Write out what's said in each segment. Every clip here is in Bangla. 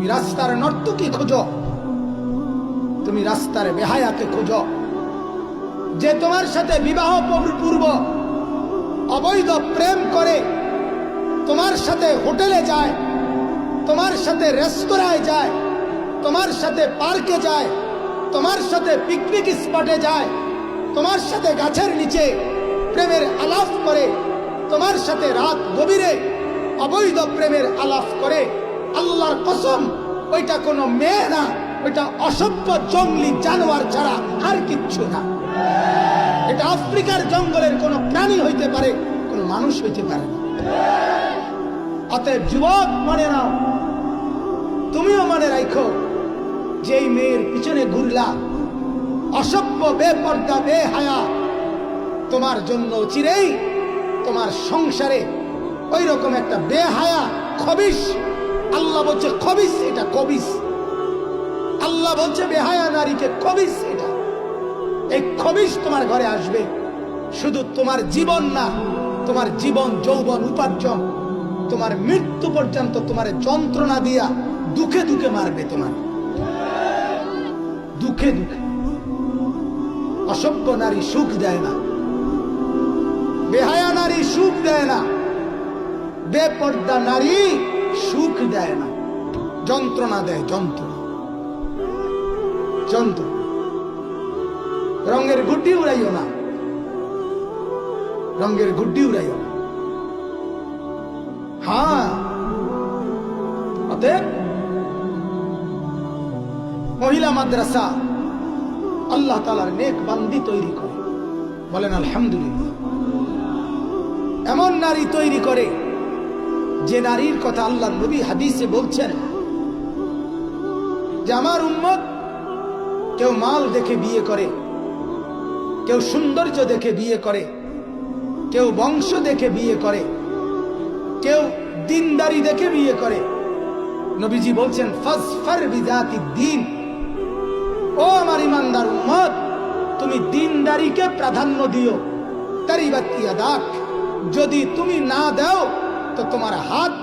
তুমি রাস্তার নর্তকী খোঁজো, তুমি রাস্তার বেহায়াকে খোঁজো, যে তোমার সাথে বিবাহ পূর্ব অবৈধ প্রেম করে, তোমার সাথে হোটেলে যায়, তোমার সাথে রেস্তোরাঁয় যায়, তোমার সাথে পার্কে যায়, তোমার সাথে পিকনিক স্পটে যায়, তোমার সাথে গাছের নিচে প্রেমের আলাপ করে, তোমার সাথে রাত গভীরে অবৈধ প্রেমের আলাপ করে, আল্লাহর কসম ওইটা কোনো মেয়ে না, ওইটা অসভ্য জঙ্গলি জানোয়ার ছাড়া আর কিচ্ছু না। এটা আফ্রিকার জঙ্গলের কোনো প্রাণী হইতে পারে, কোনো মানুষ হইতে পারে না। অতএব যুবক মনে নাও, তুমিও মনে রাখো, যেই মেয়ের পিছনে ঘুরলা, অসভ্য বেপর্দা বেহায়া, তোমার জন্য চিরেই তোমার সংসারে ওই রকম একটা বেহায়া খবিশ, আল্লাহ বলছে খবিশ, এটা কবিশ। আল্লাহ বলছে বেহায়া নারীকে কবিশ, এটা এই খবিশ তোমার ঘরে আসবে। শুধু তোমার জীবন না, তোমার জীবন যৌবন উপার্জন, তোমার মৃত্যু পর্যন্ত তোমার যন্ত্রণা দিয়া দুঃখে দুঃখে মারবে, তোমার দুঃখে দুঃখে। অসভ্য নারী সুখ দেয় না, বেহায়া নারী সুখ দেয় না, বেপর্দা নারী সুখ দেয় না, যন্ত্রণা দেয়, যন্ত্রণা যন্ত্রণা। রঙের গুড্ডি উড়াইও না, রঙের গুড্ডি উড়াইও না। হ্যাঁ, অতএব মহিলা মাদ্রাসা আল্লাহ তাআলার নেক বান্দি তৈরি করে, বলেন আলহামদুলিল্লাহ। এমন নারী তৈরি করে যে নারীর কথা আল্লাহ নবী হাদিসে বলছেন যে আমার উম্মত কেউ মাল দেখে বিয়ে করে, কেউ সৌন্দর্য দেখে বিয়ে করে, কেউ বংশ দেখে বিয়ে করে, কেউ দিনদারি দেখে বিয়ে করে। নবীজি বলছেন ফাসফার বিযাতি দ্বীন, ও আমার ইমানদার উম্মত, তুমি দিনদারিকে প্রাধান্য দিও। তারিবাত ইয়াদাক, যদি তুমি না দাও তো তোমার হাত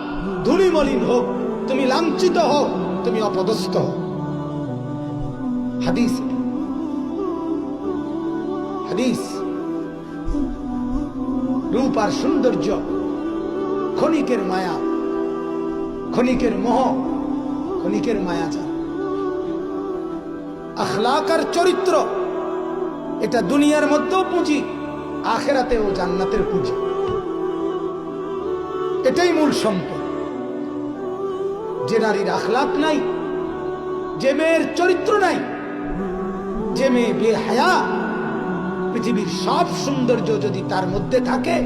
ধুলিমলিন হোক, তুমি লাঞ্ছিত হোক, তুমি অপদস্থ হোক। হাদিস, হাদিস। রূপ আর সৌন্দর্য ক্ষণিকের মায়া, ক্ষণিকের মোহ, ক্ষণিকের মায়াজাল। আখলাক আর চরিত্র, এটা দুনিয়ার মধ্যেও পুঁজি, আখেরাতেও জান্নাতের পুঁজি। এটাই মূল সম্পদ। যে নারীর আখলাক নাই, যে মেয়ের চরিত্র নাই, যে মেয়ে বেহায়া, পৃথিবীর সব সৌন্দর্য যদি তার মধ্যে থাকে,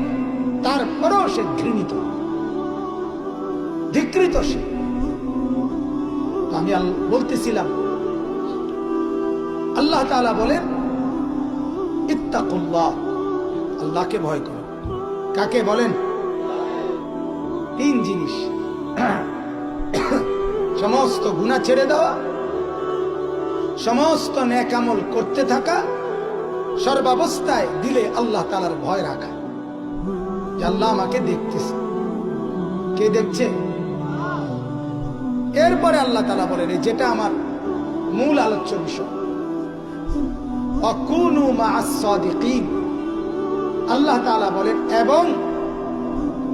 তারপরেও সে ঘৃণিত, ধিক্কৃত সে। আমি বলতেছিলাম, আল্লাহ তাআলা বলেন ইত্তাকুল্লাহ, আল্লাহকে ভয় করো। কাকে বলেন? তিন জিনিস, সমস্ত গুনাহ ছেড়ে দেওয়া, সমস্ত নেক আমল করতে থাকা, সর্বাবস্থায় দিলে আল্লাহ তাআলার ভয় রাখা, যে আল্লাহ আমাকে দেখতেছে। কে দেখছে? এরপরে আল্লাহ তাআলা বলেন, যেটা আমার মূল আলোচ্য বিষয়, আকুনু মা'আস সাদিকিন। আল্লাহ তাআলা বলেন, এবং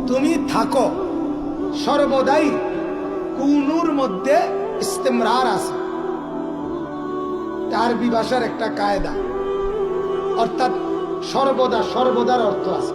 তুমি থাকো সর্বদাই। কুনুর মধ্যে ইস্তেমরার আছে, আরবি ভাষার একটা কায়দা, অর্থাৎ সর্বদা, সর্বদার অর্থ আছে।